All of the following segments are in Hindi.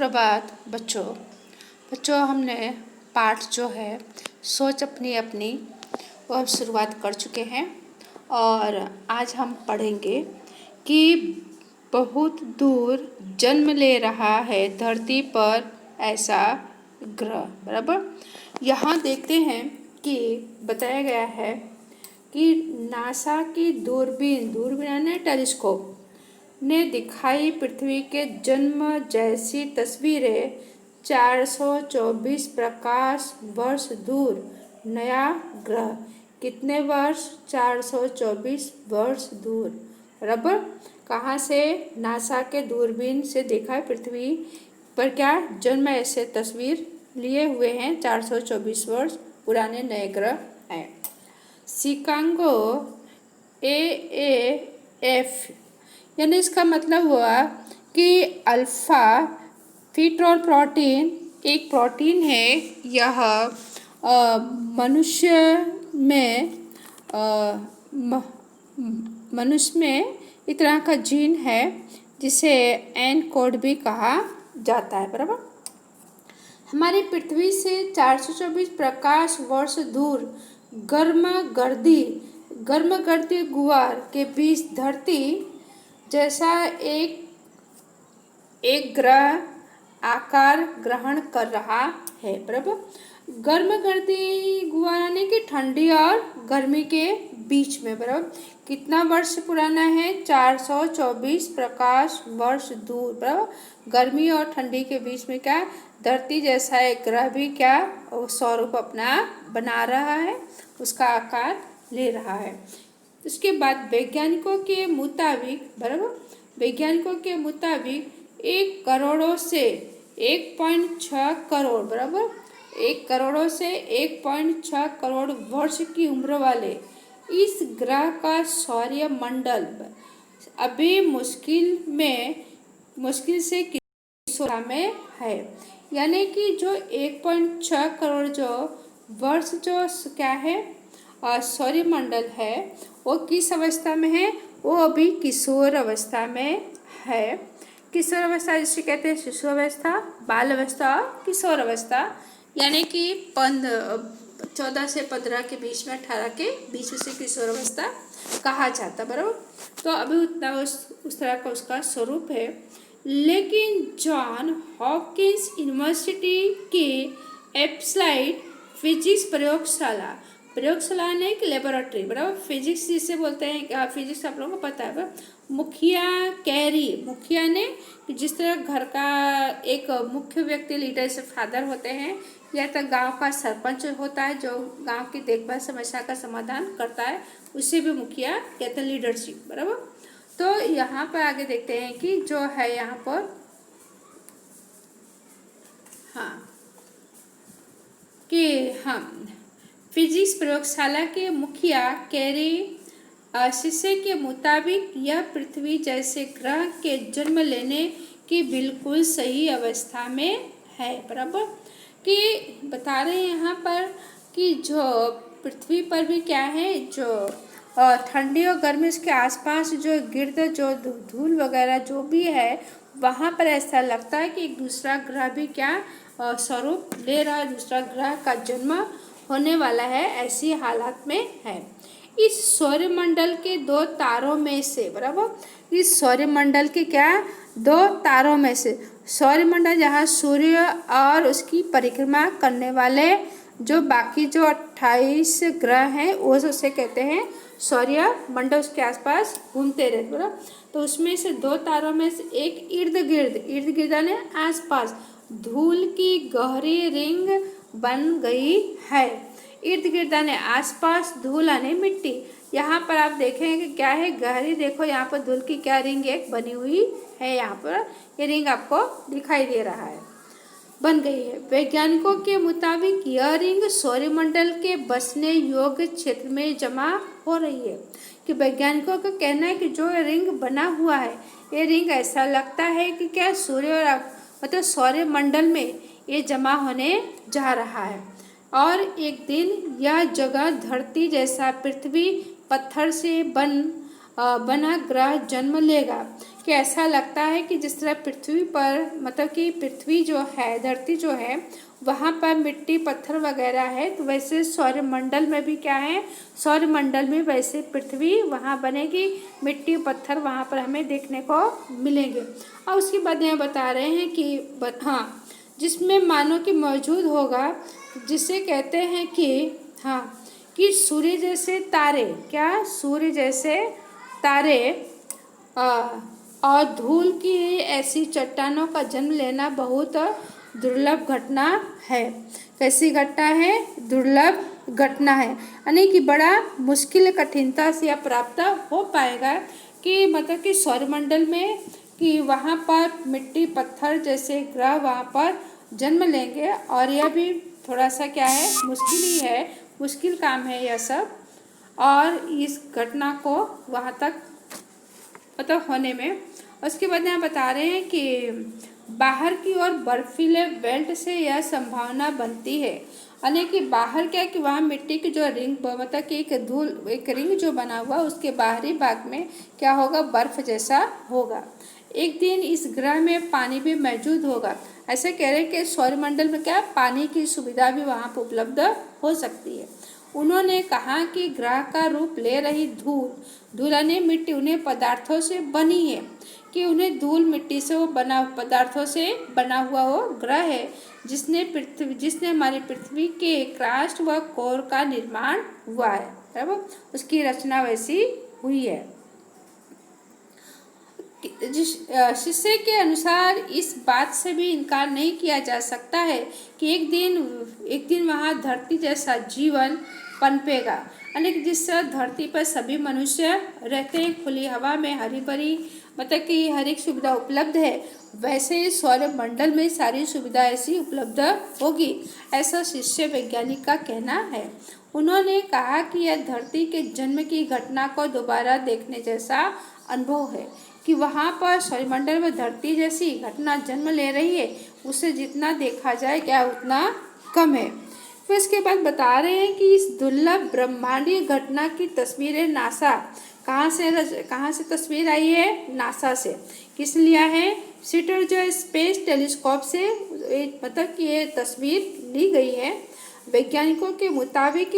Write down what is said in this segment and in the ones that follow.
सुप्रभात बच्चों। हमने पाठ जो है सोच अपनी अपनी वो अब शुरुआत कर चुके हैं और आज हम पढ़ेंगे कि बहुत दूर जन्म ले रहा है धरती पर ऐसा ग्रह। बराबर, यहाँ देखते हैं कि बताया गया है कि नासा की दूरबीन यानी टेलीस्कोप ने दिखाई पृथ्वी के जन्म जैसी तस्वीरें 424 प्रकाश वर्ष दूर नया ग्रह। कितने वर्ष? 424 वर्ष दूर। बराबर, कहाँ से? नासा के दूरबीन से देखा है पृथ्वी पर क्या जन्म ऐसे तस्वीर लिए हुए हैं 424 वर्ष पुराने नए ग्रह हैं। शिकागो AAF यानी इसका मतलब हुआ कि अल्फा फीटोल प्रोटीन एक प्रोटीन है। यह मनुष्य में इस तरह का जीन है जिसे एन कोड भी कहा जाता है। बराबर, हमारी पृथ्वी से 424 प्रकाश वर्ष दूर गर्म-गर्दी गुआर के बीच धरती जैसा एक ग्रह आकार ग्रहण कर रहा है। बराबर, गर्म-गर्दी गुआर यानी कि ठंडी और गर्मी के बीच में। बराबर, कितना वर्ष पुराना है? 424 प्रकाश वर्ष दूर। बराबर, गर्मी और ठंडी के बीच में क्या धरती जैसा एक ग्रह भी क्या स्वरूप अपना बना रहा है, उसका आकार ले रहा है। उसके बाद वैज्ञानिकों के मुताबिक 1 करोड़ों से 1.6 करोड़। बराबर, 1 करोड़ों से 1.6 करोड़ वर्ष की उम्र वाले इस ग्रह का सौर मंडल अभी मुश्किल से किसी में है। यानी कि जो 1.6 करोड़ जो वर्ष जो क्या है सौर मंडल है वो किस अवस्था में है? वो अभी किशोर अवस्था में है। किशोर अवस्था जिसे कहते हैं शिशु अवस्था, बाल अवस्था और किशोर अवस्था, यानी कि 14 से 15 के बीच में, 18 के बीच में से किशोर अवस्था कहा जाता। बराबर, तो अभी उतना उस तरह का उसका स्वरूप है। लेकिन जॉन हॉपकिंस यूनिवर्सिटी के एप्लाइड फिजिक्स प्रयोगशाला ने एक लेबोरेटरी। बराबर, फिजिक्स जिसे बोलते हैं, फिजिक्स आप लोगों को पता है। मुखिया ने जिस तरह घर का एक मुख्य व्यक्ति लीडर से फादर होते हैं, या तो गांव का सरपंच होता है जो गांव की देखभाल समस्या का समाधान करता है, उसे भी मुखिया कहते हैं, लीडरशिप। बराबर, तो यहाँ पर आगे देखते हैं कि जो है यहाँ पर फिजिक्स प्रयोगशाला के मुखिया कैरी शिशे के मुताबिक यह पृथ्वी जैसे ग्रह के जन्म लेने की बिल्कुल सही अवस्था में है। बराबर, कि बता रहे हैं यहाँ पर कि जो पृथ्वी पर भी क्या है, जो ठंडी और गर्मी के आसपास जो गिर्द जो धूल वगैरह जो भी है, वहाँ पर ऐसा लगता है कि एक दूसरा ग्रह भी क्या स्वरूप ले रहा है, दूसरा ग्रह का जन्म होने वाला है, ऐसी हालात में है। इस सौरमंडल के 2 तारों में से, बराबर, इस सौरमंडल के क्या 2 तारों में से, सौरमंडल जहाँ सूर्य और उसकी परिक्रमा करने वाले जो बाकी जो 28 ग्रह हैं वो उसे कहते हैं सौर्य मंडल, उसके आसपास घूमते रहते। बराबर, तो उसमें से 2 तारों में से एक इर्द गिर्द यानी आसपास धूल की गहरी रिंग बन गई है। इर्द गिर्द यानी आसपास, धूल यानी मिट्टी। यहाँ पर आप देखेंगे कि क्या है गहरी, देखो यहाँ पर धूल की क्या रिंग एक बनी हुई है। यहाँ पर ये रिंग आपको दिखाई दे रहा है, बन गई है। वैज्ञानिकों के मुताबिक यह रिंग सौरमंडल के बसने योग्य क्षेत्र में जमा हो रही है। कि वैज्ञानिकों का कहना है कि जो रिंग बना हुआ है, ये रिंग ऐसा लगता है कि क्या सूर्य मतलब सौरमंडल में ये जमा होने जा रहा है और एक दिन यह जगह धरती जैसा पृथ्वी पत्थर से बना ग्रह जन्म लेगा। कि ऐसा लगता है कि जिस तरह पृथ्वी पर मतलब कि पृथ्वी जो है, धरती जो है, वहाँ पर मिट्टी पत्थर वगैरह है, तो वैसे सौरमंडल में भी क्या है, सौरमंडल में वैसे पृथ्वी वहाँ बनेगी, मिट्टी पत्थर वहाँ पर हमें देखने को मिलेंगे। और उसके बाद यहाँ बता रहे हैं कि हाँ, जिसमें मानव की मौजूद होगा, जिसे कहते हैं कि हाँ, कि सूर्य जैसे तारे, क्या सूर्य जैसे तारे और धूल की ऐसी चट्टानों का जन्म लेना बहुत दुर्लभ घटना है। कैसी घटना है? दुर्लभ घटना है, यानी कि बड़ा मुश्किल कठिनता से यह प्राप्त हो पाएगा कि मतलब कि सौरमंडल में कि वहाँ पर मिट्टी पत्थर जैसे ग्रह वहाँ पर जन्म लेंगे, और यह भी थोड़ा सा क्या है, मुश्किल ही है, मुश्किल काम है यह सब। और इस घटना को वहाँ तक मतलब होने में, उसके बाद यहाँ बता रहे हैं कि बाहर की ओर बर्फीले बेल्ट से यह संभावना बनती है, यानी कि बाहर क्या कि वहाँ मिट्टी की जो रिंग मतलब कि एक रिंग जो बना हुआ, उसके बाहरी भाग में क्या होगा, बर्फ जैसा होगा। एक दिन इस ग्रह में पानी भी मौजूद होगा। ऐसे कह रहे हैं कि सौरमंडल में क्या पानी की सुविधा भी वहाँ पर उपलब्ध हो सकती है। उन्होंने कहा कि ग्रह का रूप ले रही धूल यानी मिट्टी उन्हें पदार्थों से बनी है, कि उन्हें धूल मिट्टी से वो बना पदार्थों से बना हुआ वो ग्रह है, जिसने हमारी पृथ्वी के क्रास्ट व कोर का निर्माण हुआ है, बराबर, उसकी रचना वैसी हुई है। जिस शिष्य के अनुसार इस बात से भी इनकार नहीं किया जा सकता है कि एक दिन वहाँ धरती जैसा जीवन पनपेगा, यानी कि जिस धरती पर सभी मनुष्य रहते हैं, खुली हवा में हरी भरी मतलब कि हर एक सुविधा उपलब्ध है, वैसे सौरमंडल में सारी सुविधा ऐसी उपलब्ध होगी, ऐसा शिष्य वैज्ञानिक का कहना है। उन्होंने कहा कि यह धरती के जन्म की घटना को दोबारा देखने जैसा अनुभव है, कि वहाँ पर सौरमंडल में धरती जैसी घटना जन्म ले रही है, उसे जितना देखा जाए क्या उतना कम है। फिर इसके बाद बता रहे हैं कि इस दुर्लभ ब्रह्मांडीय घटना की तस्वीरें नासा कहाँ से तस्वीर आई है? नासा से। किस लिया है? सीटर जो स्पेस टेलीस्कोप से मतलब कि ये तस्वीर ली गई है। वैज्ञानिकों के मुताबिक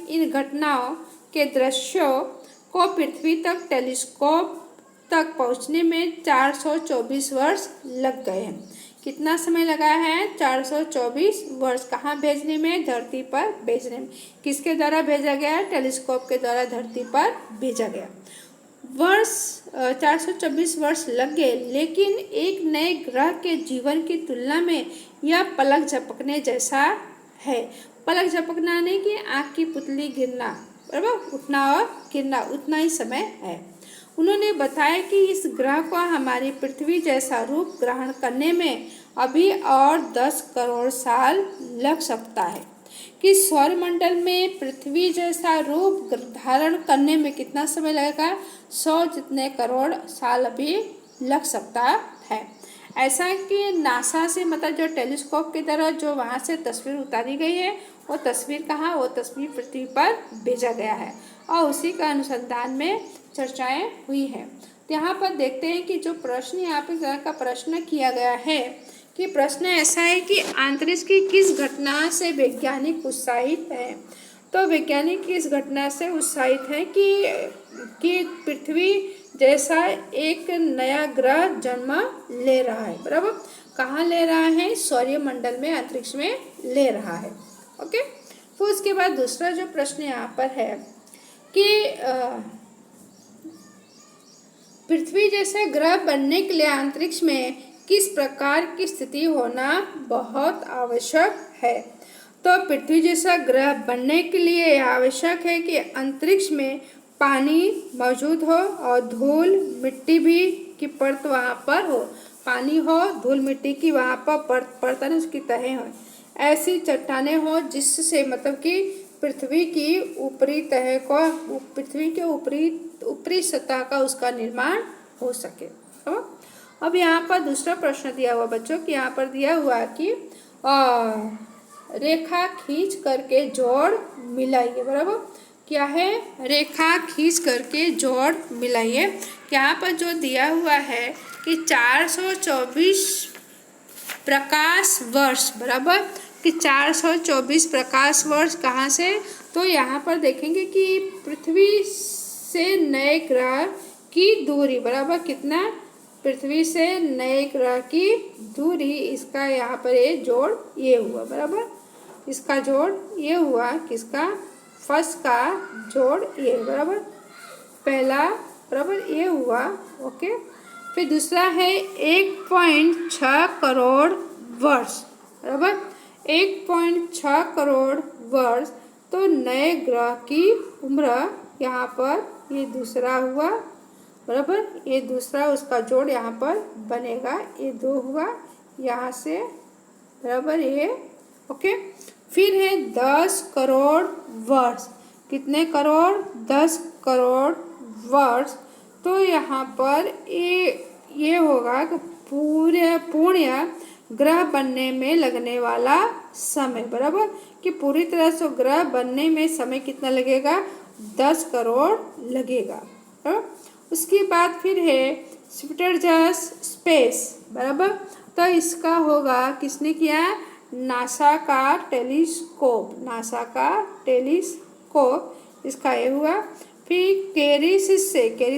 इन घटनाओं के दृश्यों को पृथ्वी तक टेलीस्कोप तक पहुंचने में 424 वर्ष लग गए हैं। कितना समय लगा है? 424 वर्ष। कहाँ भेजने में? धरती पर भेजने में। किसके द्वारा भेजा गया? टेलीस्कोप के द्वारा धरती पर भेजा गया। 424 वर्ष लग गए, लेकिन एक नए ग्रह के जीवन की तुलना में यह पलक झपकने जैसा है। पलक झपकना नहीं कि आँख की पुतली गिरना, बराबर, उठना और गिरना, उतना ही समय है। उन्होंने बताया कि इस ग्रह को हमारी पृथ्वी जैसा रूप ग्रहण करने में अभी और 10 करोड़ साल लग सकता है, कि सौरमंडल में पृथ्वी जैसा रूप धारण करने में कितना समय लगेगा? 100 जितने करोड़ साल अभी लग सकता है। ऐसा कि नासा से मतलब जो टेलीस्कोप की तरह जो वहाँ से तस्वीर उतारी गई है, वो तस्वीर कहाँ? वो तस्वीर पृथ्वी पर भेजा गया है, और उसी का अनुसंधान में चर्चाएं हुई हैं। तो यहाँ पर देखते हैं कि जो प्रश्न यहाँ पे तरह का प्रश्न किया गया है, कि प्रश्न ऐसा है कि अंतरिक्ष की किस घटना से वैज्ञानिक उत्साहित हैं? तो वैज्ञानिक इस घटना से उत्साहित हैं कि पृथ्वी जैसा एक नया ग्रह जन्म ले रहा है, बराबर। कहाँ ले रहा है? सौरमंडल में, अंतरिक्ष में ले रहा है। ओके। फिर उसके बाद दूसरा जो प्रश्न यहाँ पर है कि पृथ्वी जैसे ग्रह बनने के लिए अंतरिक्ष में किस प्रकार की स्थिति होना बहुत आवश्यक है? तो पृथ्वी जैसा ग्रह बनने के लिए आवश्यक है कि अंतरिक्ष में पानी मौजूद हो और धूल मिट्टी भी की परत वहाँ पर हो। पानी हो, धूल मिट्टी की वहाँ पर परतन उसकी तहें हो, ऐसी चट्टानें हो जिससे मतलब कि पृथ्वी की ऊपरी तह को, पृथ्वी के ऊपरी सतह का उसका निर्माण हो सके। अब यहाँ पर दूसरा प्रश्न दिया हुआ बच्चों कि यहाँ पर दिया हुआ कि रेखा खींच करके जोड़ मिलाइए, बराबर। क्या है, रेखा खींच करके जोड़ मिलाइए। यहाँ पर जो दिया हुआ है कि 424 प्रकाश वर्ष, बराबर, कि 424 प्रकाश वर्ष कहाँ से, तो यहाँ पर देखेंगे कि पृथ्वी से नए ग्रह की दूरी, बराबर, कितना, पृथ्वी से नए ग्रह की दूरी, इसका यहाँ पर ये जोड़ ये हुआ, बराबर, इसका जोड़ ये हुआ, किसका, फर्स्ट का जोड़ ये, बराबर, पहला, बराबर, ये हुआ, ओके। फिर दूसरा है 1.6 करोड़ वर्ष, बराबर, 1.6 करोड़ वर्ष, तो नए ग्रह की उम्र यहाँ पर ये दूसरा हुआ, बराबर, ये दूसरा, उसका जोड़ यहाँ पर बनेगा, ये 2 हुआ यहाँ से, बराबर, ये, ओके। फिर है 10 करोड़ वर्ष, कितने करोड़, 10 करोड़ वर्ष, तो यहाँ पर ये होगा कि पूर्ण ग्रह बनने में लगने वाला समय, बराबर, कि पूरी तरह से ग्रह बनने में समय कितना लगेगा, 10 करोड़ लगेगा। उसके बाद फिर है स्पिट्ज़र स्पेस, बराबर, तो इसका होगा, किसने किया, नासा का टेलीस्कोप, नासा का टेलीस्कोप, इसका ये हुआ। फिर कैरी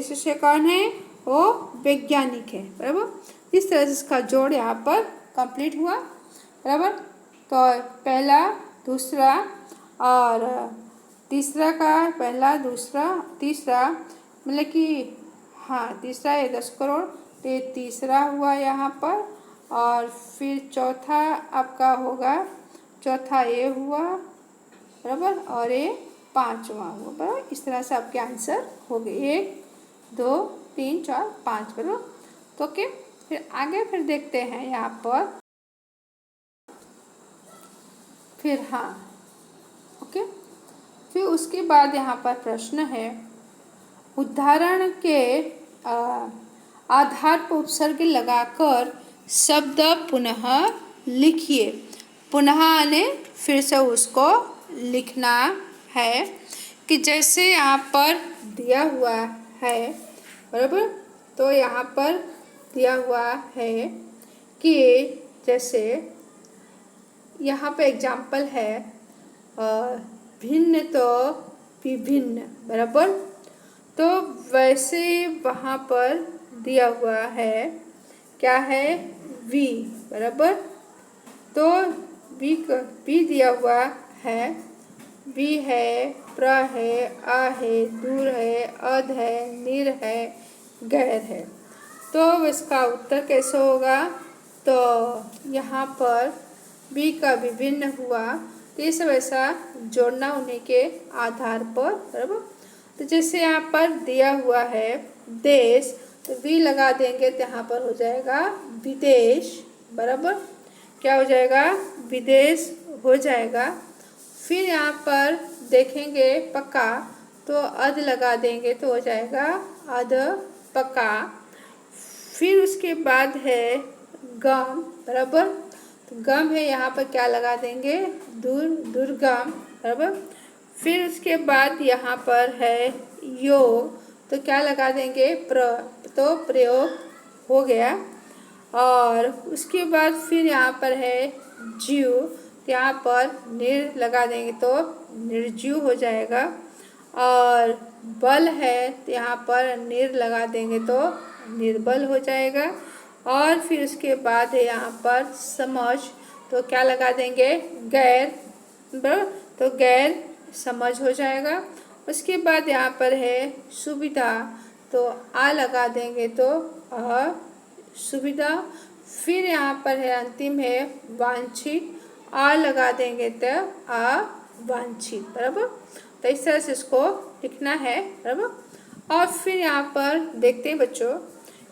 शिष्य कौन है, वो वैज्ञानिक है, बराबर। इस तरह से इसका जोड़ यहाँ पर कंप्लीट हुआ, बराबर। तो पहला, दूसरा और तीसरा का, पहला, दूसरा, तीसरा, मतलब कि हाँ, तीसरा है 10 करोड़, तो ये तीसरा हुआ यहाँ पर, और फिर चौथा आपका होगा, चौथा ये हुआ, बराबर, और ये 5वां हुआ, बराबर। इस तरह से आपके आंसर हो गए, 1 2 3 4 5, बराबर। तो ओके, फिर आगे फिर देखते हैं यहाँ पर, फिर हाँ, ओके। फिर उसके बाद यहाँ पर प्रश्न है, उदाहरण के आधार पर उपसर्ग लगाकर शब्द पुनः लिखिए। पुनः ने फिर से उसको लिखना है, कि जैसे यहाँ पर दिया हुआ है, बराबर, तो यहाँ पर दिया हुआ है कि जैसे यहाँ पे एग्जाम्पल है, भिन्न तो विभिन्न, बराबर, तो वैसे वहाँ पर दिया हुआ है, क्या है, वी, बराबर, तो वी दिया हुआ है, वी है, प्र है, आ है, दूर है, अध है, निर है, गैर है। तो इसका उत्तर कैसे होगा, तो यहाँ पर वी का विभिन्न हुआ, तो ये सब ऐसा जोड़ना उन्हीं के आधार पर, बराबर। तो जैसे यहाँ पर दिया हुआ है देश, तो वी लगा देंगे तो यहाँ पर हो जाएगा विदेश, बराबर, क्या हो जाएगा, विदेश हो जाएगा। फिर यहाँ पर देखेंगे पक्का, तो अध लगा देंगे तो हो जाएगा अध पक्का। फिर उसके बाद है गम, बराबर, तो गम है, यहाँ पर क्या लगा देंगे, दुर्गम, बराबर। फिर उसके बाद यहाँ पर है योग, तो क्या लगा देंगे, तो प्रयोग हो गया। और उसके बाद फिर यहाँ पर है जीव, तो यहाँ पर निर लगा देंगे तो निर्जीव हो जाएगा। और बल है, तो यहाँ पर निर लगा देंगे तो निर्बल हो जाएगा। और फिर उसके बाद है यहाँ पर समझ, तो क्या लगा देंगे, गैर, बराबर, तो गैर समझ हो जाएगा। उसके बाद यहाँ पर है सुविधा, तो आ लगा देंगे तो सुविधा। फिर यहाँ पर है अंतिम है वांछित, आ लगा देंगे तो वांछित, बराबर। तो इस तरह से इसको लिखना है, बराबर। और फिर यहाँ पर देखते हैं बच्चों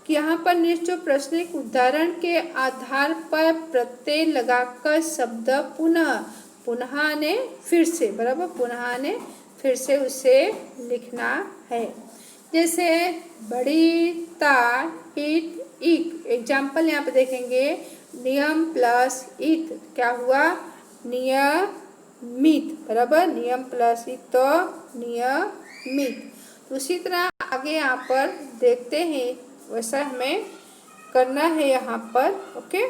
कि यहाँ पर नीचे जो प्रश्न एक उदाहरण के आधार पर प्रत्यय लगाकर शब्द पुनः ने फिर से, बराबर, पुनः ने फिर से उसे लिखना है। जैसे बड़ी ता ईट इक, एग्जाम्पल यहाँ पे देखेंगे, नियम प्लस इत क्या हुआ, नियमित, बराबर, नियम प्लस इत नियमित। उसी तरह आगे यहाँ पर देखते हैं, वैसा हमें करना है यहाँ पर। ओके,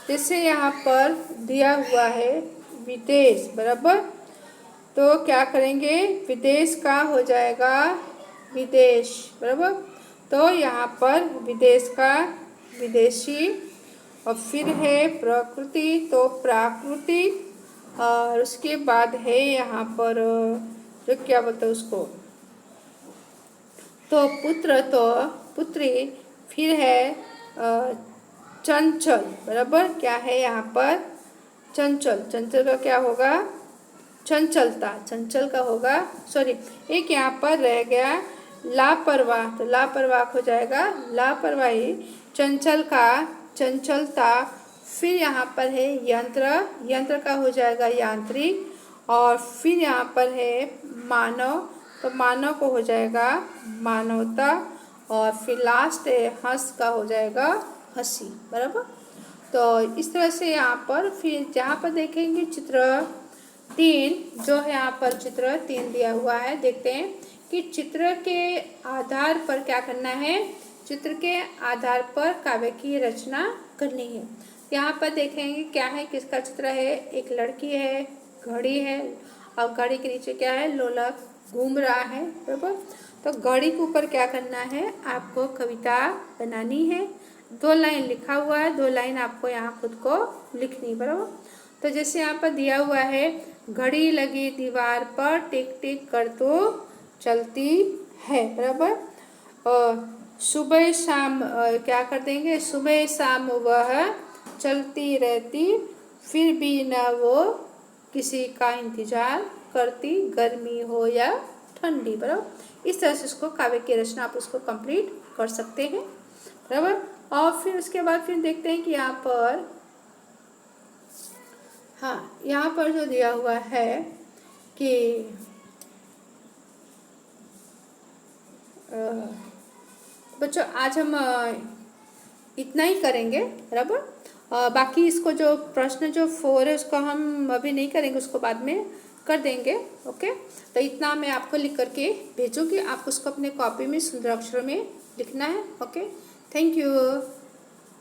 जैसे यहाँ पर दिया हुआ है विदेश, बराबर, तो क्या करेंगे, विदेश का हो जाएगा विदेश, बराबर। तो यहाँ पर विदेश का विदेशी, और फिर है प्रकृति तो प्राकृतिक, और उसके बाद है यहाँ पर जो क्या बोलते हैं उसको, तो पुत्र तो पुत्री, फिर है चंचल, बराबर, क्या है यहाँ पर चंचल। चंचल का क्या होगा, चंचलता, चंचल का होगा, सॉरी, एक यहाँ पर रह गया लापरवाह, तो लापरवाह हो जाएगा लापरवाही। चंचल का चंचलता, फिर यहाँ पर है यंत्र, यंत्र का हो जाएगा यांत्रिक, और फिर यहाँ पर है मानव, तो मानव को हो जाएगा मानवता, और फिर लास्ट है हंस का हो जाएगा हंसी, बराबर। तो इस तरह से यहाँ पर फिर जहाँ पर देखेंगे चित्र 3, जो है यहाँ पर चित्र 3 दिया हुआ है, देखते हैं कि चित्र के आधार पर क्या करना है, चित्र के आधार पर काव्य की रचना करनी है। यहाँ पर देखेंगे क्या है, किसका चित्र है, एक लड़की है, घड़ी है, और घड़ी के नीचे क्या है, लोलक घूम रहा है, बराबर। तो घड़ी के ऊपर क्या करना है, आपको कविता बनानी है। 2 लाइन लिखा हुआ है, 2 लाइन आपको यहाँ खुद को लिखनी, बराबर। तो जैसे यहाँ पर दिया हुआ है, घड़ी लगी दीवार पर टिक टिक कर तो चलती है, बराबर। और सुबह शाम क्या कर देंगे, सुबह शाम वह चलती रहती, फिर भी न वो किसी का इंतजार करती, गर्मी हो या ठंडी, बराबर। इस तरह से उसको काव्य की रचना आप उसको कंप्लीट कर सकते हैं, बराबर। और फिर उसके बाद फिर देखते हैं कि यहाँ पर, हाँ, यहाँ पर जो दिया हुआ है कि बच्चों आज हम इतना ही करेंगे, बराबर। बाकी इसको जो प्रश्न जो 4 है उसको हम अभी नहीं करेंगे, उसको बाद में कर देंगे। ओके, तो इतना मैं आपको लिख करके भेजूँगी, आप उसको अपने कॉपी में सुंदर अक्षरों में लिखना है। Okay, thank you.